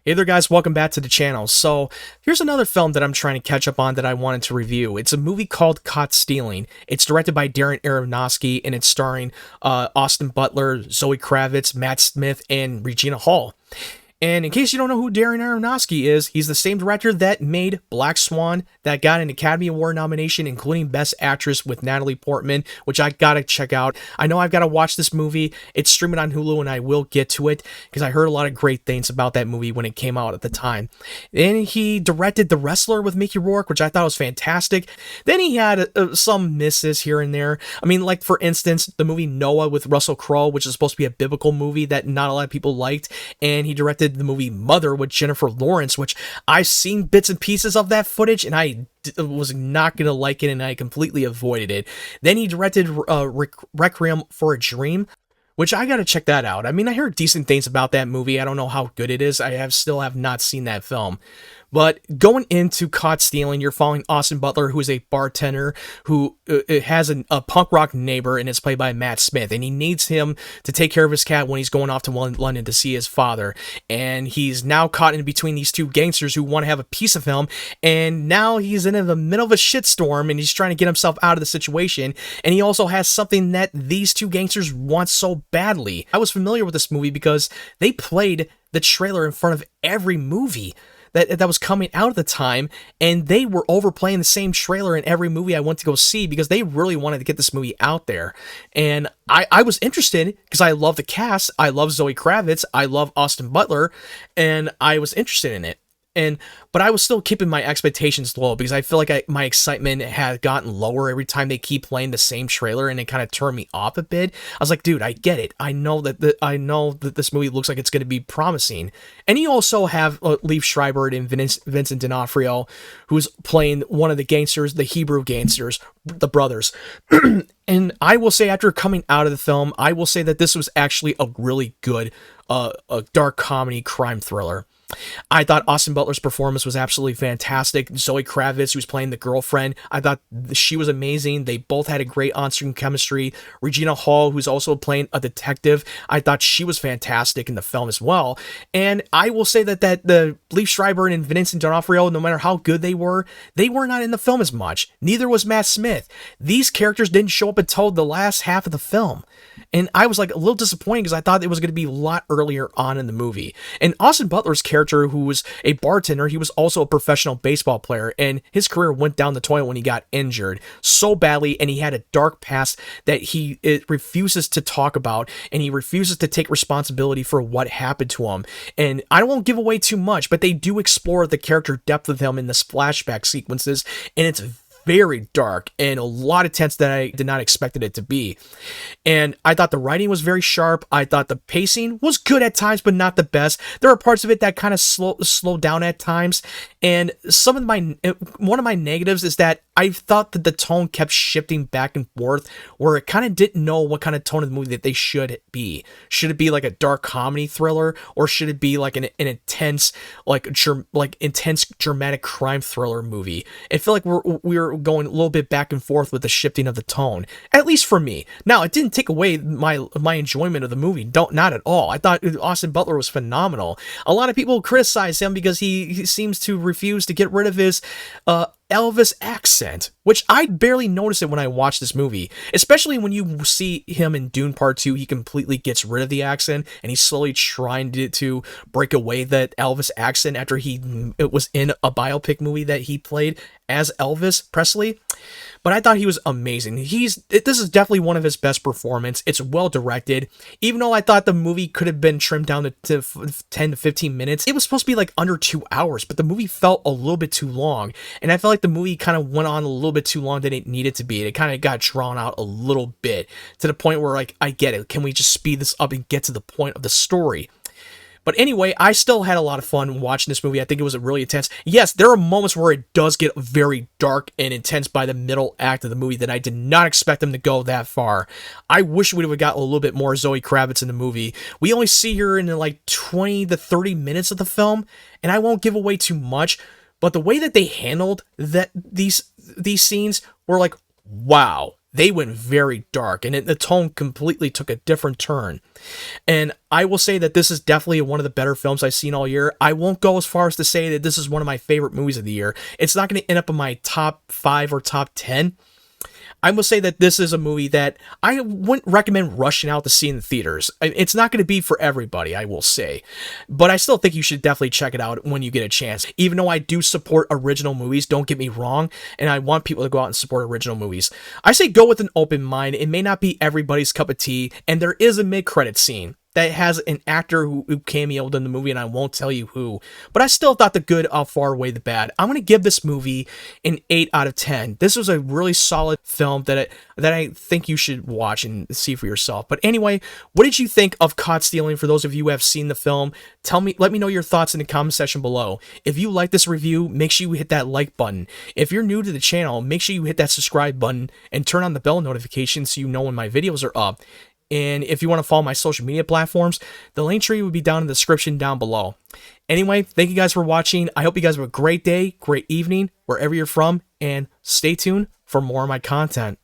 Hey there guys, welcome back to the channel. So here's another film that I'm trying to catch up on that I wanted to review. It's a movie called Caught Stealing. It's directed by Darren Aronofsky and it's starring Austin Butler, Zoë Kravitz, Matt Smith, and Regina Hall. And in case you don't know who Darren Aronofsky is, he's the same director that made Black Swan, that got an Academy Award nomination, including Best Actress with Natalie Portman, which I gotta check out. I know I've got to watch this movie. It's streaming on Hulu, and I will get to it, because I heard a lot of great things about that movie when it came out at the time. And he directed The Wrestler with Mickey Rourke, which I thought was fantastic. Then he had some misses here and there. I mean, like, for instance, the movie Noah with Russell Crowe, which is supposed to be a biblical movie that not a lot of people liked, and he directed the movie Mother with Jennifer Lawrence, which I've seen bits and pieces of that footage and I was not gonna like it and I completely avoided it. Then he directed Requiem for a Dream, which I gotta check that out. I mean, I heard decent things about that movie. I don't know how good it is. I still have not seen that film. But going into Caught Stealing, you're following Austin Butler, who is a bartender who has a punk rock neighbor, and it's played by Matt Smith. And he needs him to take care of his cat when he's going off to London to see his father. And he's now caught in between these two gangsters who want to have a piece of him. And now he's in the middle of a shitstorm, and he's trying to get himself out of the situation. And he also has something that these two gangsters want so badly. I was familiar with this movie because they played the trailer in front of every movie that was coming out at the time, and they were overplaying the same trailer in every movie I went to go see because they really wanted to get this movie out there. And I was interested because I love the cast, I love Zoë Kravitz, I love Austin Butler, and I was interested in it. But I was still keeping my expectations low because I feel like my excitement had gotten lower every time they keep playing the same trailer, and it kind of turned me off a bit. I was like, dude, I get it. I know that this movie looks like it's going to be promising. And you also have Liev Schreiber and Vincent D'Onofrio, who's playing one of the gangsters, the Hebrew gangsters, the brothers. And I will say, after coming out of the film, I will say that this was actually a really good a dark comedy crime thriller. I thought Austin Butler's performance was absolutely fantastic. Zoë Kravitz, who's playing the girlfriend, I thought she was amazing. They both had a great on-screen chemistry. Regina Hall, who's also playing a detective, I thought she was fantastic in the film as well. And I will say that the Liev Schreiber and Vincent D'Onofrio, no matter how good they were not in the film as much. Neither was Matt Smith. These characters didn't show up until the last half of the film. And I was like a little disappointed because I thought it was going to be a lot earlier on in the movie. And Austin Butler's character, who was a bartender, he was also a professional baseball player, and his career went down the toilet when he got injured so badly, and he had a dark past that he refuses to talk about, and he refuses to take responsibility for what happened to him. And I won't give away too much, but they do explore the character depth of him in the flashback sequences, and it's very dark and a lot of tense that I did not expect it to be. And I thought the writing was very sharp. I thought the pacing was good at times, but not the best. There are parts of it that kind of slow down at times. And one of my negatives is that I thought that the tone kept shifting back and forth, where it kind of didn't know what kind of tone of the movie that they should be. Should it be like a dark comedy thriller, or should it be like an intense, intense dramatic crime thriller movie? I feel like we're going a little bit back and forth with the shifting of the tone, at least for me. Now, it didn't take away my enjoyment of the movie. Not at all. I thought Austin Butler was phenomenal. A lot of people criticize him because he seems to refuse to get rid of his Elvis accent, which I barely noticed it when I watched this movie, especially when you see him in Dune Part 2. He completely gets rid of the accent, and he's slowly trying to break away that Elvis accent after it was in a biopic movie that he played as Elvis Presley. But I thought he was amazing. This is definitely one of his best performances. It's well directed. Even though I thought the movie could have been trimmed down to 10 to 15 minutes, it was supposed to be like under 2 hours, but the movie felt a little bit too long. And I felt like the movie kind of went on a little bit too long than it needed to be. It kind of got drawn out a little bit to the point where, like, I get it. Can we just speed this up and get to the point of the story? But anyway, I still had a lot of fun watching this movie. I think it was really intense. Yes, there are moments where it does get very dark and intense by the middle act of the movie that I did not expect them to go that far. I wish we would have got a little bit more Zoë Kravitz in the movie. We only see her in like 20 to 30 minutes of the film, and I won't give away too much, but the way that they handled these scenes were like, wow. they went very dark, and the tone completely took a different turn. And I will say that this is definitely one of the better films I've seen all year. I won't go as far as to say that this is one of my favorite movies of the year. It's not going to end up in my top 5 or top 10. I will say that this is a movie that I wouldn't recommend rushing out to see in the theaters. It's not going to be for everybody, I will say. But I still think you should definitely check it out when you get a chance. Even though I do support original movies, don't get me wrong, and I want people to go out and support original movies. I say go with an open mind. It may not be everybody's cup of tea, and there is a mid-credit scene that has an actor who cameoed in the movie, and I won't tell you who. But I still thought the good far outweighed the bad. I'm going to give this movie an 8 out of 10. This was a really solid film that I think you should watch and see for yourself. But anyway, what did you think of Caught Stealing? For those of you who have seen the film, let me know your thoughts in the comment section below. If you like this review, make sure you hit that like button. If you're new to the channel, make sure you hit that subscribe button and turn on the bell notification so you know when my videos are up. And if you want to follow my social media platforms, the link tree will be down in the description down below. Anyway, thank you guys for watching. I hope you guys have a great day, great evening, wherever you're from, and stay tuned for more of my content.